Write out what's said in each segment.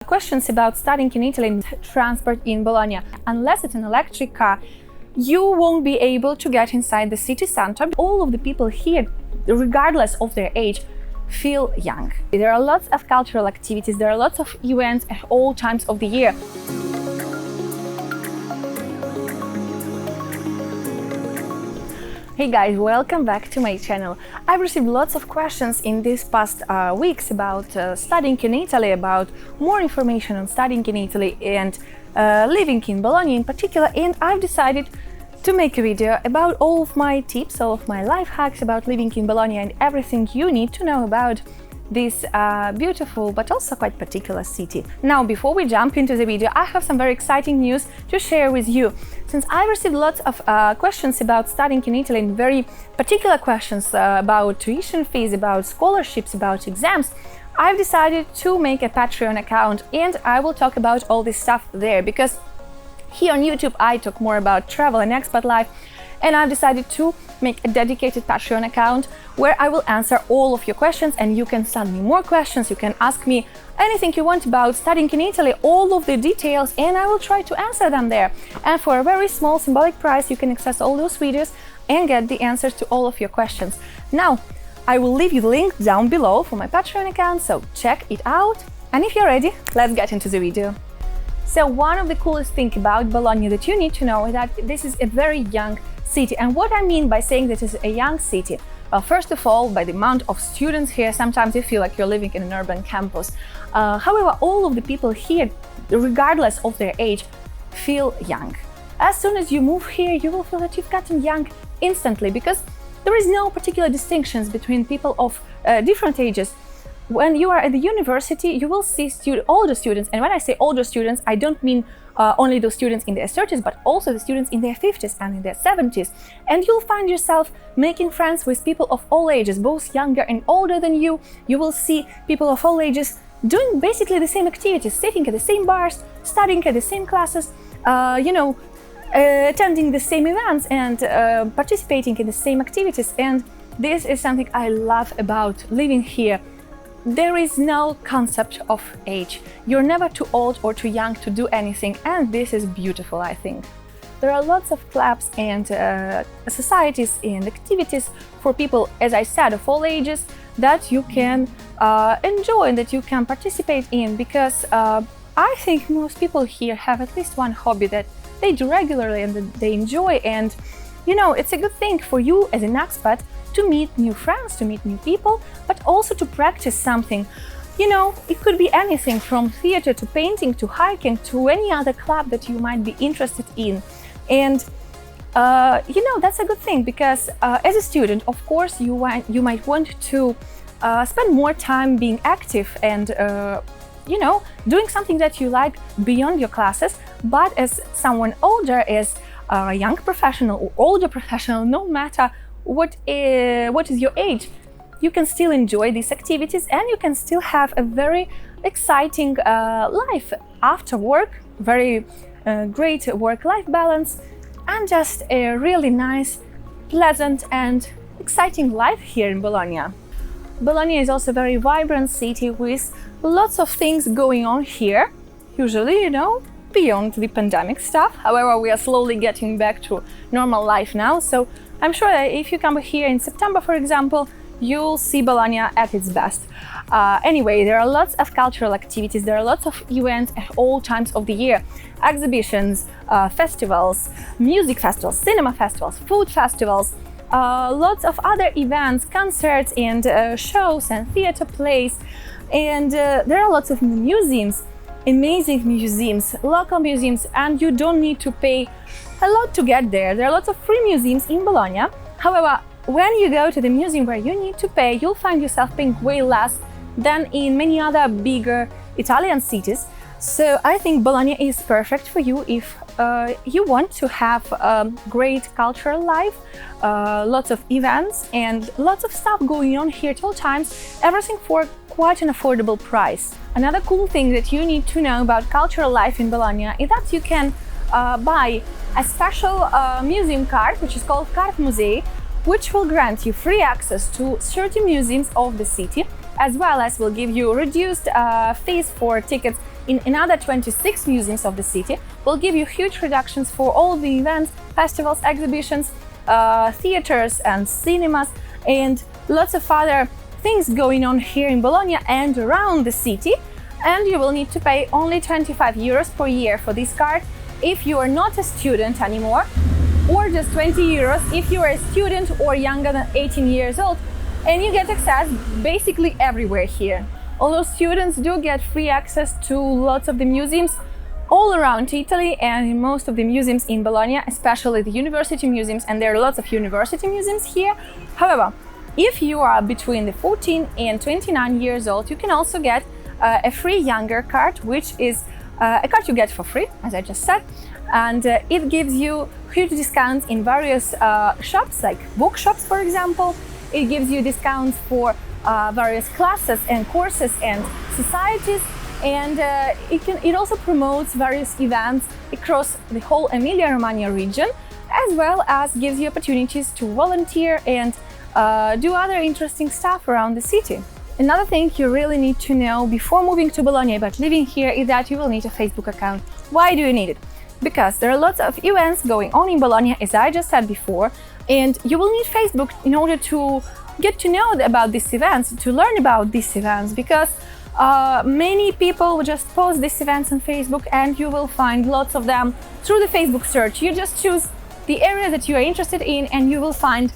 questions about studying in Italy and transport in Bologna. Unless it's an electric car, you won't be able to get inside the city center. All of the people here, regardless of their age, feel young. There are lots of cultural activities, there are lots of events at all times of the year. Hey guys, welcome back to my channel. I've received lots of questions in these past weeks about studying in Italy, about more information on studying in Italy and living in Bologna in particular, and I've decided to make a video about all of my tips, all of my life hacks about living in Bologna and everything you need to know about this beautiful but also quite particular city. Now, before we jump into the video, I have some very exciting news to share with you. Since I received lots of questions about studying in Italy and very particular questions about tuition fees, about scholarships, about exams, I've decided to make a Patreon account and I will talk about all this stuff there, because here on YouTube I talk more about travel and expat life, and I've decided to make a dedicated Patreon account where I will answer all of your questions, and you can send me more questions, you can ask me anything you want about studying in Italy, all of the details, and I will try to answer them there. And for a very small symbolic price you can access all those videos and get the answers to all of your questions. Now, I will leave you the link down below for my Patreon account, so check it out. And if you're ready, let's get into the video. So one of the coolest things about Bologna that you need to know is that this is a very young city. And what I mean by saying this is a young city? Well, first of all, by the amount of students here, sometimes you feel like you're living in an urban campus. However, all of the people here, regardless of their age, feel young. As soon as you move here, you will feel that you've gotten young instantly, because there is no particular distinctions between people of different ages. When you are at the university, you will see older students, and when I say older students, I don't mean only those students in their 30s, but also the students in their 50s and in their 70s. And you'll find yourself making friends with people of all ages, both younger and older than you. You will see people of all ages doing basically the same activities, sitting at the same bars, studying at the same classes, attending the same events and participating in the same activities. And this is something I love about living here. There is no concept of age. You're never too old or too young to do anything, and this is beautiful, I think. There are lots of clubs and societies and activities for people, as I said, of all ages, that you can enjoy and that you can participate in, because I think most people here have at least one hobby that they do regularly and that they enjoy, and it's a good thing for you as an expat to meet new friends, to meet new people, but also to practice something. It could be anything from theater to painting to hiking to any other club that you might be interested in. And that's a good thing, because as a student, of course, you might want to spend more time being active and doing something that you like beyond your classes. But as someone older, as a young professional or older professional, no matter what is your age, you can still enjoy these activities and you can still have a very exciting life after work, very great work-life balance, and just a really nice, pleasant and exciting life here in Bologna. Bologna is also a very vibrant city with lots of things going on here, usually, beyond the pandemic stuff. However, we are slowly getting back to normal life now, so I'm sure that if you come here in September, for example, you'll see Bologna at its best. Anyway, there are lots of cultural activities, there are lots of events at all times of the year. Exhibitions, festivals, music festivals, cinema festivals, food festivals, lots of other events, concerts and shows and theater plays. And there are lots of museums, amazing museums, local museums, and you don't need to pay a lot to get there. There are lots of free museums in Bologna. However, when you go to the museum where you need to pay, you'll find yourself paying way less than in many other bigger Italian cities. So I think Bologna is perfect for you if you want to have a great cultural life, lots of events and lots of stuff going on here at all times, everything for quite an affordable price. Another cool thing that you need to know about cultural life in Bologna is that you can buy a special museum card, which is called Card Musei, which will grant you free access to 30 museums of the city, as well as will give you reduced fees for tickets in another 26 museums of the city, will give you huge reductions for all the events, festivals, exhibitions, theaters and cinemas, and lots of other things going on here in Bologna and around the city. And you will need to pay only 25 euros per year for this card if you are not a student anymore, or just 20 euros if you are a student or younger than 18 years old, and you get access basically everywhere here. Although students do get free access to lots of the museums all around Italy and in most of the museums in Bologna, especially the university museums, and there are lots of university museums here. However, if you are between the 14 and 29 years old, you can also get a free younger card, which is a card you get for free, as I just said, and it gives you huge discounts in various shops, like bookshops, for example. It gives you discounts for various classes and courses and societies, and it also promotes various events across the whole Emilia-Romagna region, as well as gives you opportunities to volunteer and do other interesting stuff around the city. Another thing you really need to know before moving to Bologna but living here is that you will need a Facebook account. Why do you need it? Because there are lots of events going on in Bologna, as I just said before, and you will need Facebook in order to get to know about these events, to learn about these events, because many people will just post these events on Facebook and you will find lots of them through the Facebook search. You just choose the area that you are interested in and you will find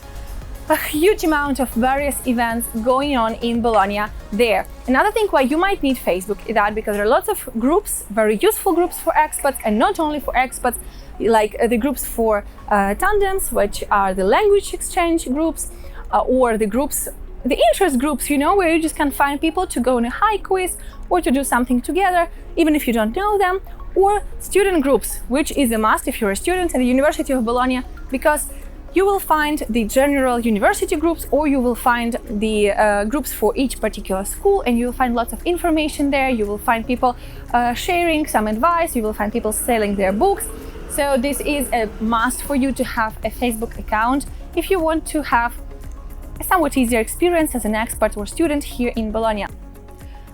a huge amount of various events going on in Bologna there. Another thing why you might need Facebook is that because there are lots of groups, very useful groups for expats, and not only for expats, like the groups for tandems, which are the language exchange groups, or the groups, the interest groups, you know, where you just can find people to go on a high quiz or to do something together, even if you don't know them, or student groups, which is a must if you're a student at the University of Bologna, because you will find the general university groups, or you will find the groups for each particular school, and you will find lots of information there. You will find people sharing some advice, you will find people selling their books. So this is a must for you to have a Facebook account if you want to have a somewhat easier experience as an expat or student here in Bologna.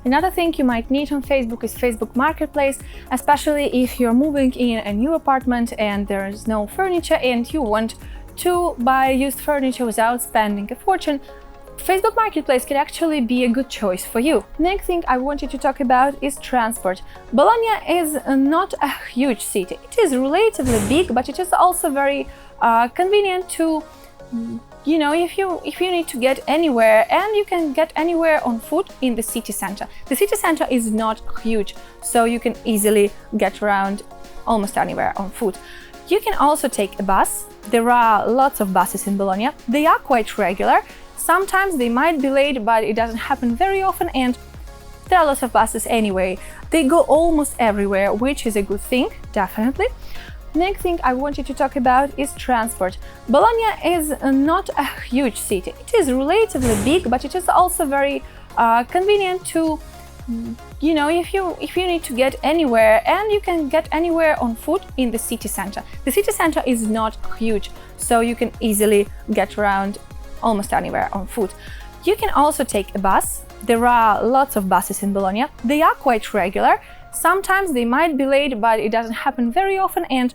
Another thing you might need on Facebook is Facebook Marketplace, especially if you're moving in a new apartment and there is no furniture and you want to buy used furniture without spending a fortune. Facebook Marketplace could actually be a good choice for you. Next thing I wanted to talk about is transport. Bologna is not a huge city. It is relatively big, but it is also very convenient to, you know, if you need to get anywhere, and you can get anywhere on foot in the city center. The city center is not huge, so you can easily get around almost anywhere on foot. You can also take a bus. There are lots of buses in Bologna. They are quite regular. Sometimes they might be late, but it doesn't happen very often, and there are lots of buses anyway. They go almost everywhere, which is a good thing, definitely. Next thing I wanted to talk about is transport. Bologna is not a huge city. It is relatively big, but it is also very convenient to, you know, if you need to get anywhere, and you can get anywhere on foot in the city center. The city center is not huge, so you can easily get around almost anywhere on foot. You can also take a bus. There are lots of buses in Bologna. They are quite regular. Sometimes they might be late, but it doesn't happen very often, and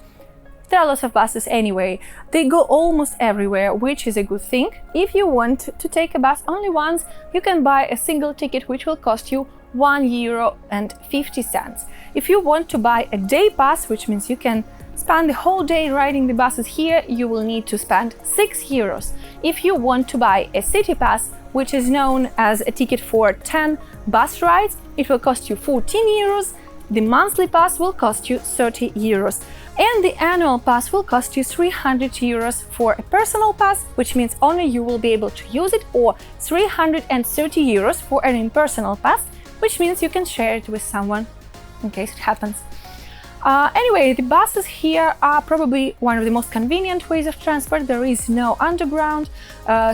there are lots of buses anyway. They go almost everywhere, which is a good thing. If you want to take a bus only once, you can buy a single ticket, which will cost you €1.50. If you want to buy a day pass, which means you can spend the whole day riding the buses here, you will need to spend €6. If you want to buy a city pass, which is known as a ticket for 10 bus rides, it will cost you €14. The monthly pass will cost you €30, and the annual pass will cost you €300 for a personal pass, which means only you will be able to use it, or €330 for an impersonal pass, which means you can share it with someone in case it happens. Anyway, the buses here are probably one of the most convenient ways of transport. There is no underground,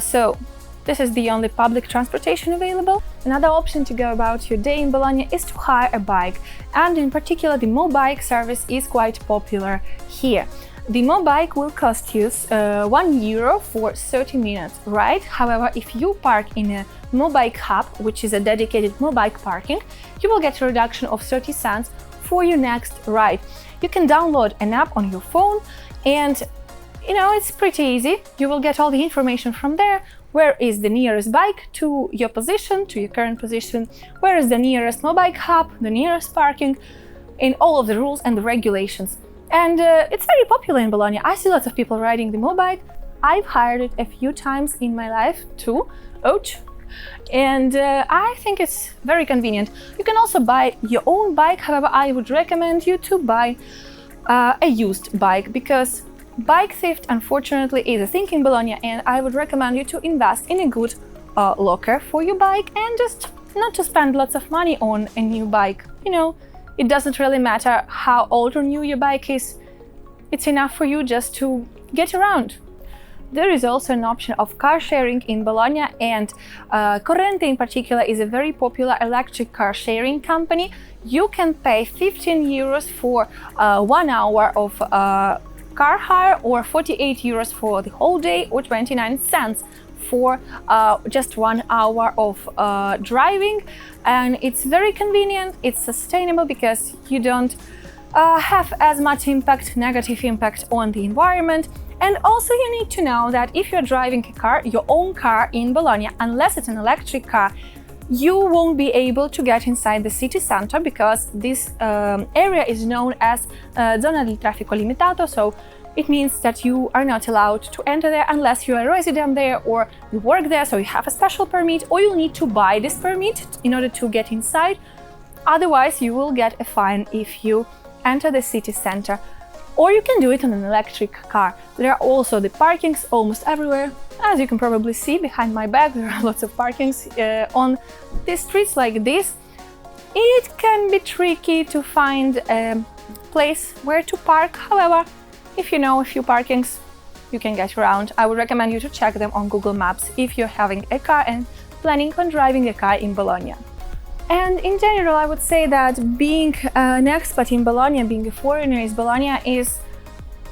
so this is the only public transportation available. Another option to go about your day in Bologna is to hire a bike, and in particular the mobike service is quite popular here. The mobike will cost you €1 for 30 minutes ride. However, if you park in a Mobike Hub, which is a dedicated mobike parking, you will get a reduction of 30 cents for your next ride. You can download an app on your phone and it's pretty easy. You will get all the information from there. Where is the nearest bike to your position, to your current position? Where is the nearest mobike hub, the nearest parking, in all of the rules and the regulations. And it's very popular in Bologna. I see lots of people riding the mobike. I've hired it a few times in my life too. Ouch. And I think it's very convenient. You can also buy your own bike. However, I would recommend you to buy a used bike, because bike theft, unfortunately, is a thing in Bologna, and I would recommend you to invest in a good locker for your bike and just not to spend lots of money on a new bike. It doesn't really matter how old or new your bike is. It's enough for you just to get around. There is also an option of car sharing in Bologna, and Corrente in particular is a very popular electric car sharing company. You can pay 15 euros for 1 hour of car hire, or 48 euros for the whole day, or 29 cents for just 1 hour of driving. And it's very convenient, it's sustainable, because you don't have as much negative impact on the environment. And also you need to know that if you're driving a car, your own car in Bologna, unless it's an electric car, you won't be able to get inside the city center, because this area is known as zona di traffico limitato. So it means that you are not allowed to enter there unless you are a resident there or you work there, so you have a special permit, or you'll need to buy this permit in order to get inside. Otherwise, you will get a fine if you enter the city center. Or you can do it on an electric car. There are also the parkings almost everywhere. As you can probably see behind my back, there are lots of parkings on these streets like this. It can be tricky to find a place where to park. However, if you know a few parkings, you can get around. I would recommend you to check them on Google Maps if you're having a car and planning on driving a car in Bologna. And in general, I would say that being an expat in Bologna, being a foreigner in Bologna, is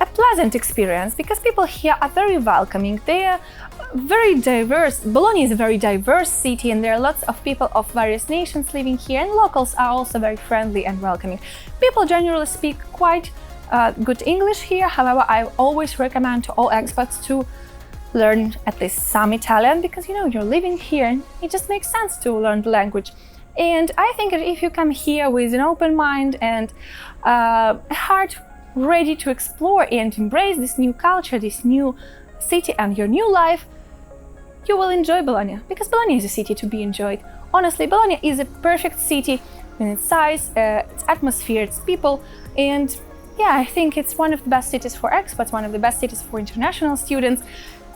a pleasant experience, because people here are very welcoming. They are very diverse. Bologna is a very diverse city, and there are lots of people of various nations living here, and locals are also very friendly and welcoming. People generally speak quite good English here. However, I always recommend to all expats to learn at least some Italian, because you're living here and it just makes sense to learn the language. And I think that if you come here with an open mind and a heart ready to explore and embrace this new culture, this new city and your new life, you will enjoy Bologna, because Bologna is a city to be enjoyed. Honestly, Bologna is a perfect city in its size, its atmosphere, its people, and yeah, I think it's one of the best cities for expats, one of the best cities for international students,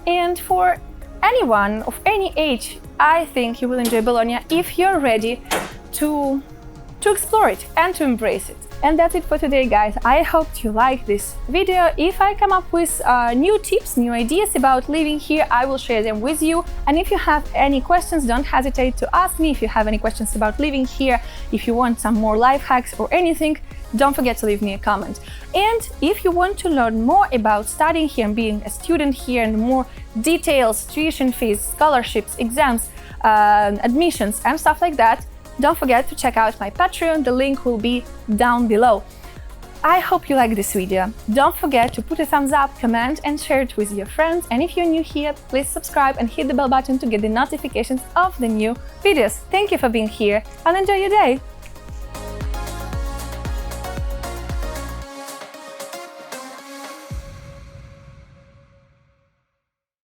and for anyone of any age. I think you will enjoy Bologna if you're ready to explore it and to embrace it. And that's it for today, guys. I hope you like this video. If I come up with new tips, new ideas about living here, I will share them with you. And if you have any questions, don't hesitate to ask me. If you have any questions about living here, if you want some more life hacks or anything, don't forget to leave me a comment. And if you want to learn more about studying here and being a student here, and more details, tuition fees, scholarships, exams, admissions and stuff like that, don't forget to check out my Patreon. The link will be down below. I hope you like this video. Don't forget to put a thumbs up, comment and share it with your friends. And if you're new here, please subscribe and hit the bell button to get the notifications of the new videos. Thank you for being here and enjoy your day.